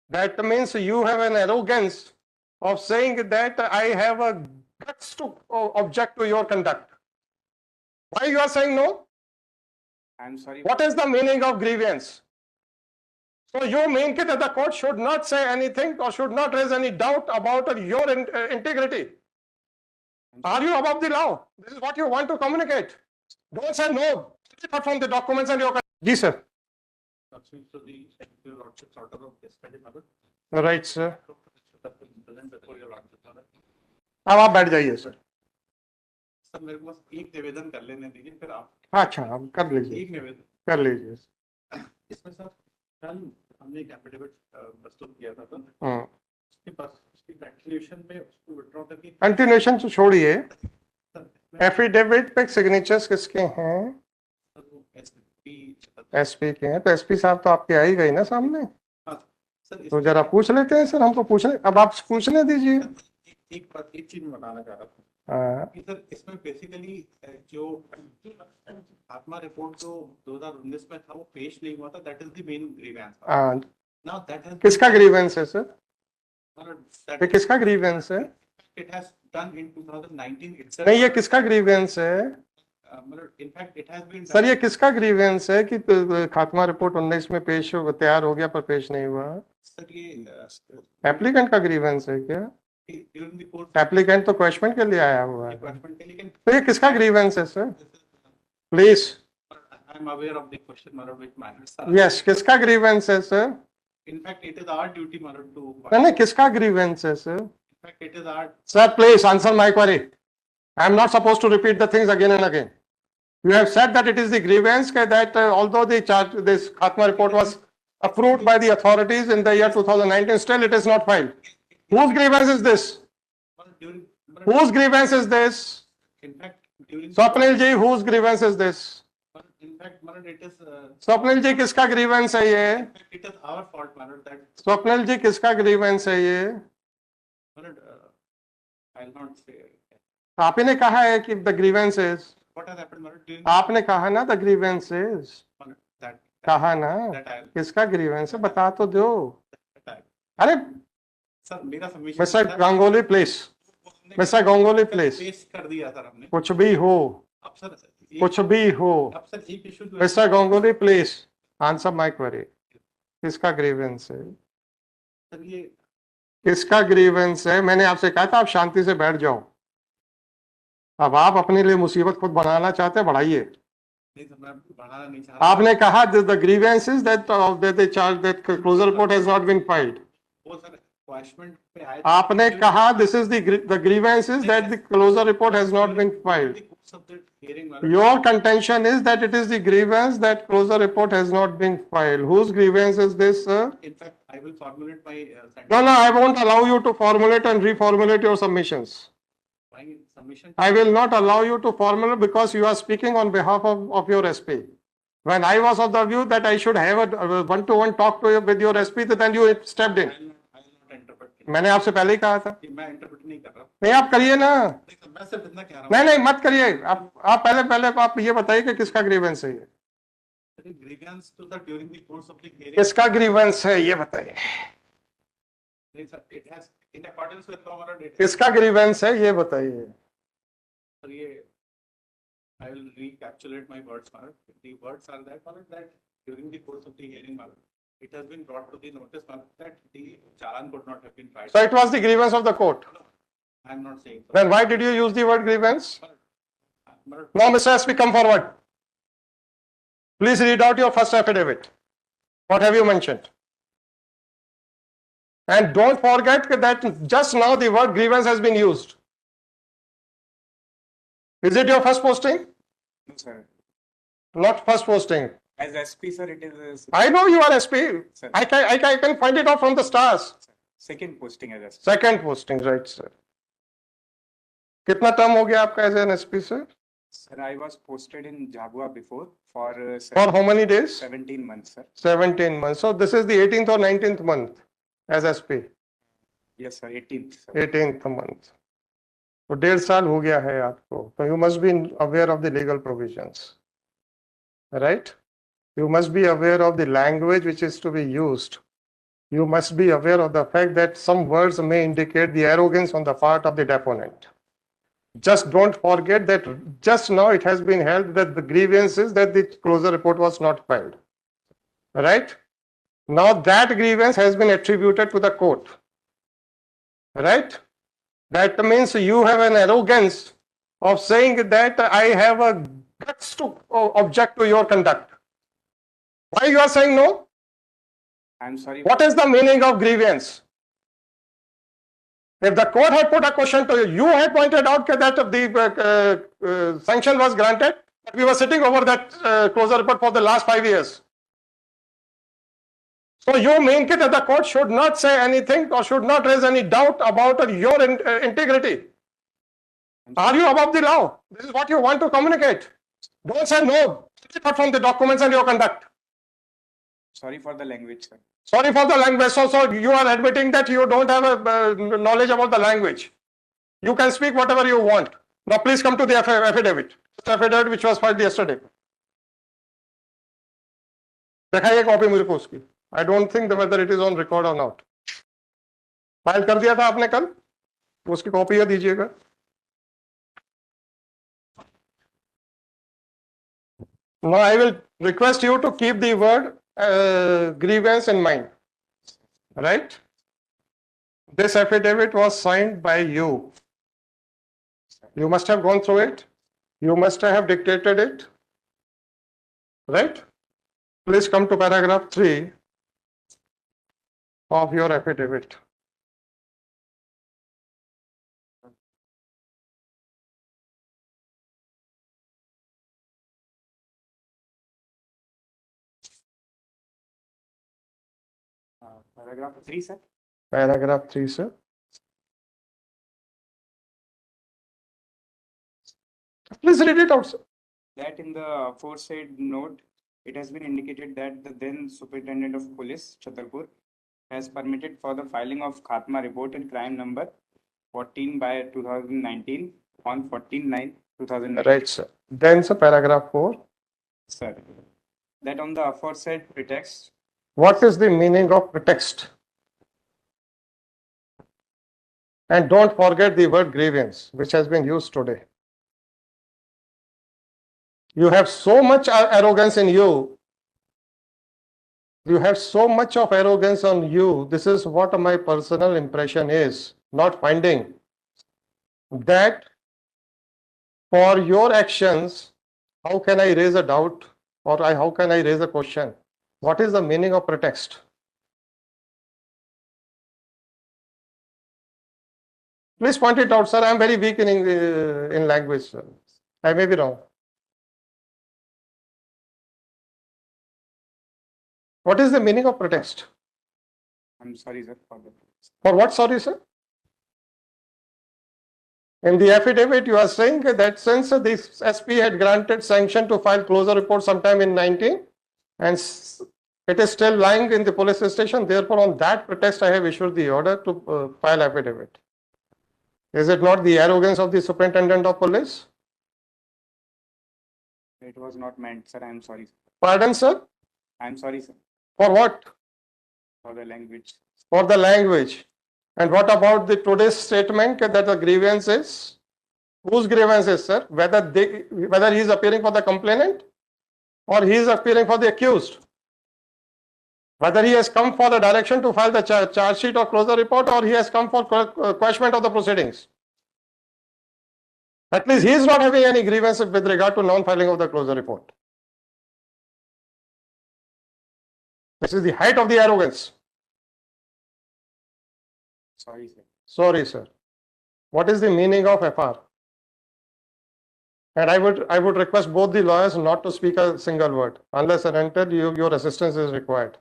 That means you have an arrogance of saying that I have a guts to object to your conduct. Why you are saying no? I'm sorry. What is the meaning of grievance? So you mean that the court should not say anything or should not raise any doubt about your integrity? Are you above the law? This is what you want to communicate. Don't say no. Apart from the documents and your. Yes, sir. Right, sir. अब आप बैठ जाइए sir. Sir मेरे पास एक निवेदन कर लेने दीजिए फिर आप. अच्छा, आप कर लीजिए. एक निवेदन कर लीजिए. इसमें सर कल हमने एक एफिडेविट प्रस्तुत किया था सर. उसके पास उसकी कंटिन्यूएशन में उसको विथड्रॉ करके. कंटिन्यूएशन तो छोड़िए. एफिडेविट पे सिग्नेचर्स किसके हैं? एसपी के हैं. तो एसपी साहब तो आपके आ ही गई ना सामने. तो जरा पूछ लेते हैं सर. हमको पूछने, अब आप पूछने दीजिए. एक चीज मैं बताना चाह रहा था कि सर इसमें बेसिकली जो आत्मा रिपोर्ट जो 2019 में था वो पेश नहीं हुआ था. That is the main grievance. Now that is किसका ग्रीवेंस है सर? ये किसका ग्रीवेंस है? It has done in 2019 itself. नहीं, ये किसका ग्रीवेंस है? In fact it has been. Sir ये किसका ग्रीवेंस है कि खात्मा रिपोर्ट 19 में पेश तैयार हो गया पर पेश नहीं हुआ? सर ये एप्लीकेंट का ग्रीवेंस है क्या? एप्लीकेंट तो क्वेश्चन के लिए आया हुआ है. तो ये किसका ग्रीवेंस है sir? Please. I am aware of the question murder which matters. Yes, किसका ग्रीवेंस है sir? In fact it is our duty murder too. नहीं, किसका ग्रीवेंस है sir? In fact it is our. Sir please answer my query. I am not supposed to repeat the things again and again. You have said that it is the grievance that although the charge, this Khatma report was approved by the authorities in the year 2019, still it is not filed. Whose grievance is this? Whose grievance is this? In fact, Swapnil ji, whose grievance is this? In fact, it is. Swapnil ji, किसका grievance है ये? It is our fault, that. Swapnil ji, किसका grievance है ये? I'll not say. आप ही ने कहा है कि the grievance is. What has happened, आपने कहा ना the grievance is. कहा ना. किसका grievance है बता तो दो. अरे सर मेरा submission. Mister Ganguly please. Mister Ganguly please. कर दिया सर हमने. कुछ भी हो. अब सर कुछ भी हो. अब सर एक issue. Mister Ganguly please answer my query. किसका ग्रीवेंस है? सर ये किसका ग्रीवेंस है? मैंने आपसे कहा था आप शांति से बैठ जाओ. अब आप अपने लिए मुसीबत खुद बनाना चाहते हैं, बढ़ाइए. आपने कहा the grievance is that the charge that closure report has not been filed. आपने कहा this is the grievance is that the closure report has not been filed. Your contention is that it is the grievance that closure report has not been filed. Whose grievance is this sir? In fact I will formulate my. No, I won't allow you to formulate and reformulate your submissions. I will not allow you to formulate because you are speaking on behalf of your SP. When I was of the view that I should have a one-to-one talk to you with your SP, then you stepped in. मैंने आपसे पहले ही कहा था. मैं interpret नहीं कर रहा. नहीं आप करिए ना. मैं सिर्फ इतना कह रहा हूं. नहीं मत करिए. आप पहले आप ये बताइए कि किसका ग्रीवेंस है ये. ग्रीवेंस तो sir during the course of the hearing. किसका ग्रीवेंस है ये बताइए. It has in accordance with law murder. किसका ग्रीवेंस है ये बताइए. सर ये I will recapitulate my words. The words are that during the course of the hearing, it has been brought to the notice that the challan could not have been filed. So it was the grievance of the court. I am not saying so. Then why did you use the word grievance? No, Mr. SP, come forward. Please read out your first affidavit. What have you mentioned? And don't forget that just now the word grievance has been used. Is it your first posting? No, sir. Not first posting. As SP, sir, it is. I know you are SP. Sir. I can find it out from the stars. Sir. Second posting as SP. Second posting, right, sir. कितना term हो गया आपका as an SP, sir? Sir, I was posted in Jhabua before for. For how many days? 17 months, sir. 17 months. So this is the 18th or 19th month as SP. Yes, sir. 18th. Sir. 18th month. तो 1.5 साल हो गया है आपको. तो you must be aware of the legal provisions, right? You must be aware of the language which is to be used you must be aware of the fact that some words may indicate the arrogance on the part of the deponent. Just don't forget that just now it has been held that the grievance is that the closure report was not filed. Right? Now that grievance has been attributed to the court. Right? That means you have an arrogance of saying that I have a guts to object to your conduct. Why you are saying no? I'm sorry. What is the meaning of grievance? If the court had put a question to you, you had pointed out that the sanction was granted, but we were sitting over that closure report for the last 5 years. So you mean that the court should not say anything or should not raise any doubt about your integrity. Are you above the law? This is what you want to communicate. Don't say no. Apart from the documents and your conduct. Sorry for the language, sir. Sorry for the language. So you are admitting that you don't have a knowledge about the language. You can speak whatever you want. Now please come to the affidavit. The affidavit which was filed yesterday. दिखाइए copy मेरे को उसकी. I don't think whether it is on record or not. File कर दिया था आपने कल, उसकी कॉपी दीजिएगा. Now I will request you to keep the word grievance in mind. Right? This affidavit was signed by you. You must have gone through it. You must have dictated it. Right? Please come to paragraph 3 of your affidavit. Paragraph 3, sir. Paragraph 3, sir. Please read it out, sir. That in the aforesaid note, it has been indicated that the then Superintendent of Police, Chhatarpur, has permitted for the filing of Khatma report in crime number 14 by 2019 on 14/9/2019. Right, sir. Then, sir, paragraph 4. Sir, that on the aforesaid pretext, What is the meaning of pretext? And don't forget the word grievance, which has been used today. You have so much arrogance in you. You have so much of arrogance on you. This is what my personal impression is, not finding that for your actions, how can I raise a doubt or how can I raise a question? What is the meaning of pretext? Please point it out, sir. I am very weak in language, sir. I may be wrong. What is the meaning of pretext? I'm sorry, sir, for the. For what, sorry, sir? In the affidavit, you are saying that since the SP had granted sanction to file closure report sometime in 19, and it is still lying in the police station, therefore on that pretext I have issued the order to file affidavit. Is it not the arrogance of the Superintendent of Police? It was not meant, sir. I'm sorry. Pardon, sir? I'm sorry, sir, For what? for the language. For the language. And what about the today's statement that the grievance is? Whose grievance is, sir? Whether he is appearing for the complainant or he is appearing for the accused? Whether he has come for the direction to file the charge sheet or closure report, or he has come for quashment of the proceedings. At least he is not having any grievance with regard to non-filing of the closure report. This is the height of the arrogance. Sorry, sir. Sorry, sir. What is the meaning of FR? And I would request both the lawyers not to speak a single word unless and until your assistance is required.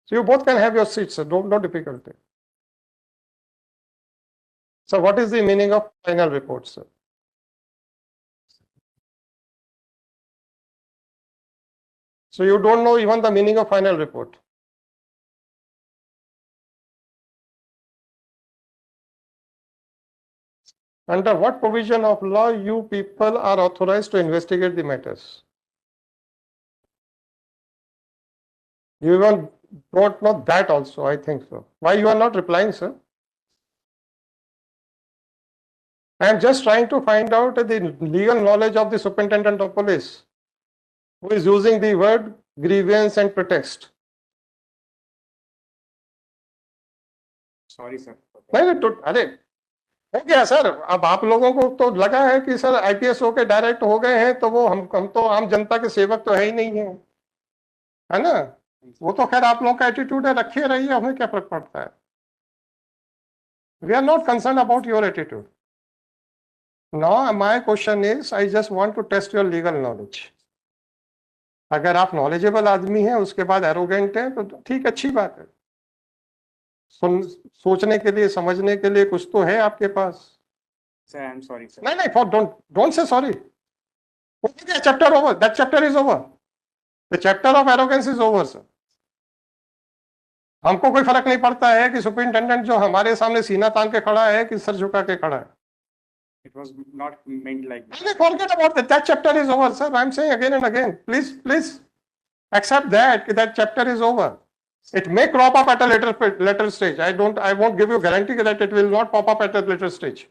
So you both can have your seats, sir. No difficulty. So what is the meaning of final report, sir? So you don't know even the meaning of final report. Under what provision of law you people are authorized to investigate the matters? You even don't know that also, I think so. Why you are not replying, sir? I am just trying to find out the legal knowledge of the superintendent of police who is using the word grievance and protest. Sorry, sir. नहीं तो अरे हो गया sir, अब आप लोगों को तो लगा है कि सर आईपीएस होके डायरेक्ट हो गए हैं तो वो हम तो आम जनता के सेवक तो है ही नहीं है ना? वो तो खैर आप लोगों का एटीट्यूड है, रखिए रहिए, हमें क्या फर्क पड़ता है. We are not concern about your attitude. Now my question is, I just want to test your legal knowledge. अगर आप नॉलेजेबल आदमी हैं उसके बाद एरोगेंट हैं तो ठीक, अच्छी बात है. सोचने के लिए, समझने के लिए कुछ तो है आपके पास. Sir, I'm sorry, sir. नहीं for don't say sorry. Chapter over, that chapter is over. The chapter of arrogance is over sir. हमको कोई फर्क नहीं पड़ता है कि सुपरिंटेंडेंट जो हमारे सामने सीना तान के खड़ा है कि सर झुका के खड़ा है. It was not meant like that. Forget about that. That chapter is over, sir. I'm saying again and again. Please accept that chapter is over. It may crop up at a later stage. I won't give you guarantee that it will not pop up at a later stage.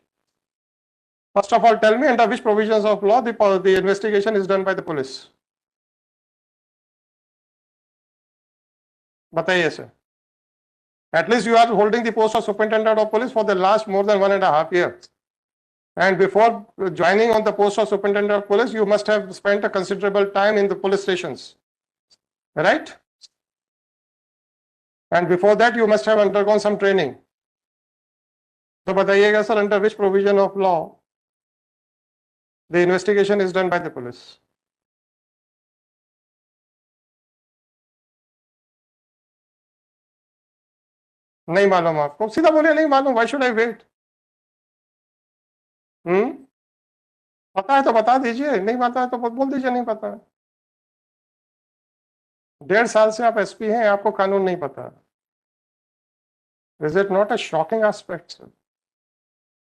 First of all, tell me under which provisions of law the investigation is done by the police. बताइए sir. At least you are holding the post of superintendent of police for the last more than 1.5 years. And before joining on the post of superintendent of police, you must have spent a considerable time in the police stations, right? And before that, you must have undergone some training. So, बताइएगा sir, under which provision of law the investigation is done by the police? नहीं मालूम आपको? सीधा बोलिए नहीं मालूम. Why should I wait? पता है तो बता दीजिए, नहीं पता है तो बोल दीजिए नहीं पता है. 1.5 साल से आप एसपी हैं, आपको कानून नहीं पता. Is it not a shocking aspect, sir?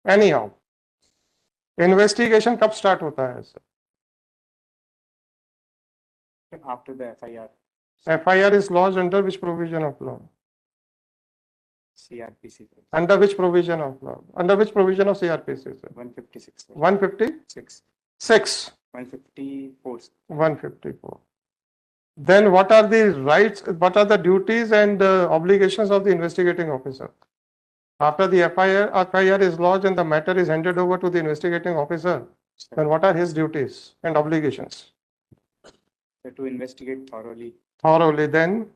Anyhow, investigation कब start होता है sir? After the FIR. FIR is lodged under which provision of law? CRPC. Under which provision of law? Under which provision of CRPC, sir? 156. 156? 154. 154. Then what are the rights, what are the duties and obligations of the investigating officer? After the FIR is lodged and the matter is handed over to the investigating officer, then what are his duties and obligations? To investigate thoroughly. Thoroughly, then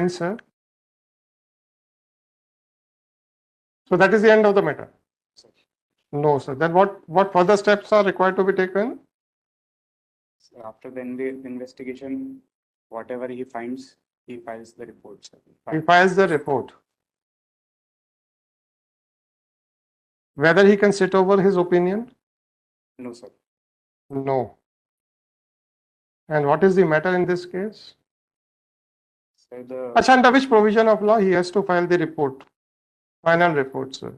sir? So that is the end of the matter? Sir. No, sir. Then what further steps are required to be taken? So after the investigation, whatever he finds, he files the report, sir. He files the report. Whether he can sit over his opinion? No, sir. No. And what is the matter in this case? Sir, the Achha, under which provision of law he has to file the report? Final report, sir.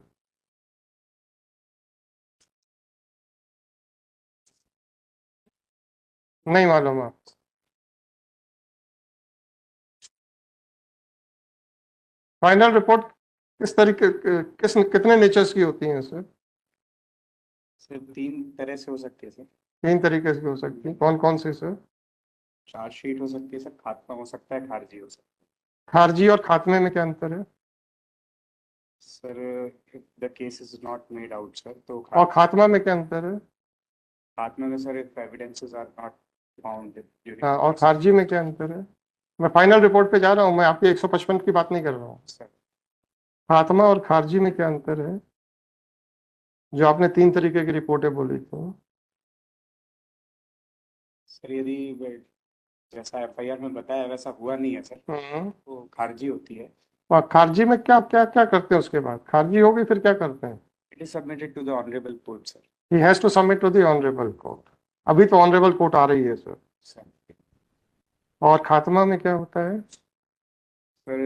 नहीं मालूम आपको? Final report किस तरीके कितने natures की होती हैं sir? सिर्फ 3 तरह से हो सकती है सर. 3 तरीके से हो सकती है. कौन कौन से सर? चार्जशीट हो सकती है सर, खात्मा हो सकता है, खारिजी हो सकता है. खारिजी और खात्मे में क्या अंतर है? Sir, if the case is not made out, sir, तो और खात्मा में क्या अंतर है? खात्मे में sir if evidences are not found during हाँ, और खारिजी में क्या अंतर है? मैं फाइनल रिपोर्ट पे जा रहा हूँ, मैं आपकी 155 की बात नहीं कर रहा हूँ. सर, खात्मा और खारिजी में क्या अंतर है? जो आपने 3 तरीके की रिपोर्टें बोली थी. सर यदि जैसा FIR में बताया वैसा हुआ नहीं है सर, तो खारिजी होती है. और खारिजी में क्या क्या क्या करते हैं उसके बाद? खारिजी होगी फिर क्या करते हैं? It is submitted to the honorable court, sir. He has to submit to the honorable court. अभी तो honorable court आ रही है सर. Sir. और खात्मा में क्या होता है? Sir,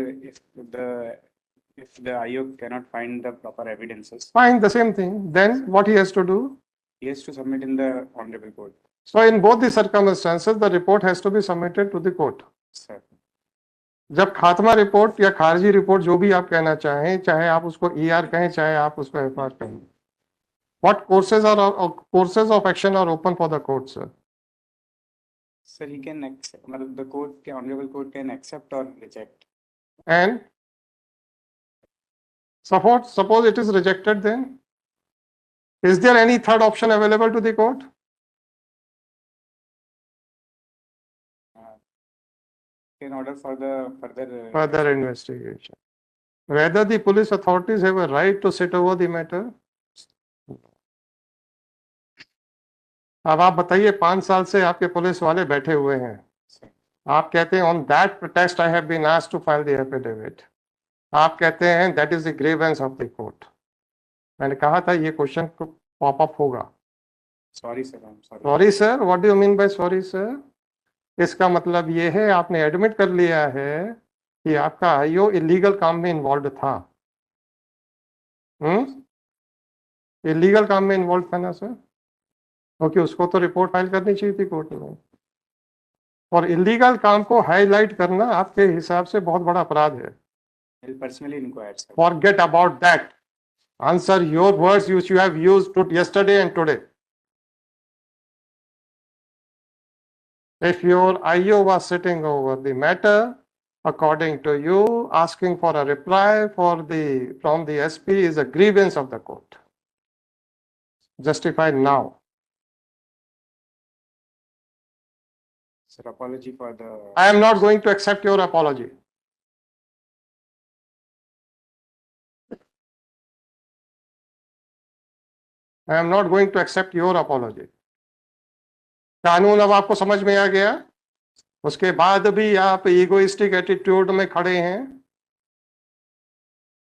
if the Ayog cannot find the proper evidences, Fine, the same thing. Then what he has to do? he has to submit in the honorable court. So in both the circumstances, the report has to be submitted to the court. Sir. जब खात्मा report या खारिजी report जो भी आप कहना चाहें, चाहे आप उसको ER कहें, चाहे आप उसको FR कहें, what courses of action are open for the court, sir? Sir, he can accept, the court, honorable court can accept or reject. And suppose it is rejected, then is there any third option available to the court? In order for the Further investigation. Whether the police authorities have a right to sit over the matter? अब आप बताइए, 5 साल से आपके police वाले बैठे हुए हैं, आप कहते हैं on that pretext I have been asked to file the affidavit, आप कहते हैं that is the grievance of the court. मैंने कहा था ये क्वेश्चन पॉप अप होगा। Sorry sir, sorry sir, what do you mean by sorry sir? इसका मतलब ये है आपने एडमिट कर लिया है कि आपका आईओ इलीगल काम में इन्वॉल्व था। इलीगल काम में इन्वॉल्व था ना सर? क्योंकि उसको तो रिपोर्ट फाइल करनी चाहिए थी कोर्ट में, और इलीगल काम को हाईलाइट करना आपके हिसाब से बहुत बड़ा अपराध है। Personally inquired sir. Forget about that, answer your words which you have used yesterday and today. If your IO was sitting over the matter, according to you, asking for a reply from the SP is a grievance of the court. Justified now. Sir, apology for the... I am not going to accept your apology. I am not going to accept your apology. कानून अब आपको समझ में आ गया, उसके बाद भी आप ईगोइस्टिक एटीट्यूड में खड़े हैं,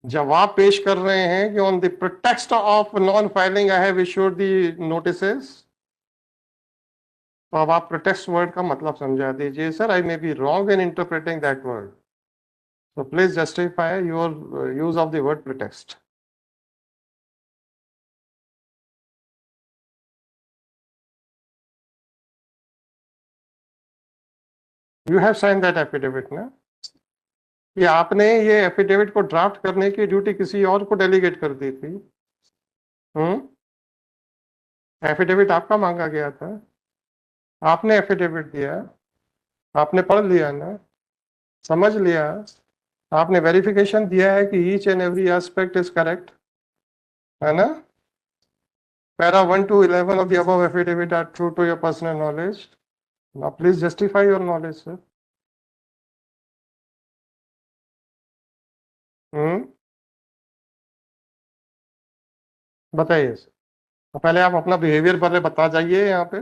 जवाब पेश कर रहे हैं कि on the pretext of non filing I have issued the notices. तो अब आप प्रिटेक्स्ट वर्ड का मतलब समझा दीजिए। Sir, I may be wrong in interpreting that word, so please justify your use of the word pretext. You have signed that affidavit ना? ये आपने ये एफिडेविट को ड्राफ्ट करने की ड्यूटी किसी और को डेलीगेट कर दी थी। एफिडेविट आपका मांगा गया था, आपने एफिडेविट दिया, आपने पढ़ लिया ना, समझ लिया, आपने वेरिफिकेशन दिया है कि each and every aspect is correct, है ना? Para 1 to 11 of the above affidavit are true to your personal knowledge. Now please justify your knowledge, sir. बताइए सर। तो पहले आप अपना बिहेवियर पहले बता जाइए यहाँ पे,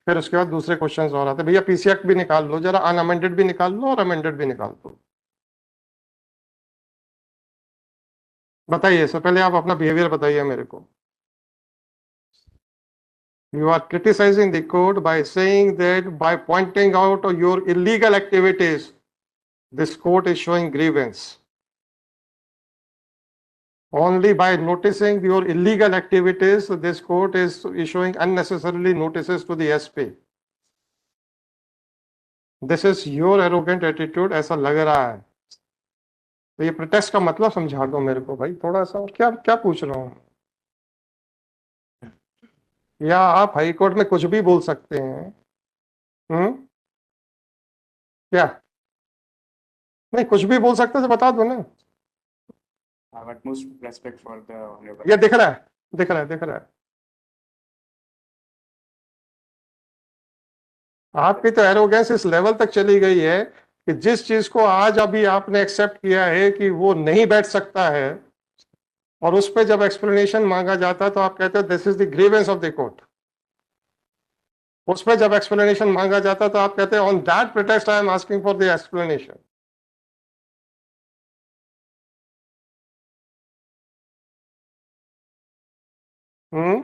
फिर उसके बाद दूसरे क्वेश्चंस और आते। भैया पीसी एक्ट भी निकाल लो जरा, अनअमेंडेड भी निकाल लो और अमेंडेड भी निकाल दो। बताइए सर, पहले आप अपना बिहेवियर बताइए मेरे को। You are criticizing the court by saying that by pointing out your illegal activities, this court is showing grievance. Only by noticing your illegal activities, this court is issuing unnecessarily notices to the SP. This is your arrogant attitude, ऐसा लग रहा है। तो ये protest का मतलब समझा दो मेरे को भाई थोड़ा सा। क्या क्या पूछ रहा हूँ? या आप हाई कोर्ट में कुछ भी बोल सकते हैं? क्या नहीं, कुछ भी बोल सकते तो बता दो ना। utmost respect for the honorable. ये दिख रहा है, दिख रहा है, दिख रहा है। आपकी तो एरोगेंस इस लेवल तक चली गई है कि जिस चीज को आज अभी आपने एक्सेप्ट किया है कि वो नहीं बैठ सकता है, और उस पर जब एक्सप्लेनेशन मांगा जाता तो आप कहते हो this is the grievance of the court. उस पर जब एक्सप्लेनेशन मांगा जाता तो आप कहते हैं on that pretext I am asking for the explanation. Hmm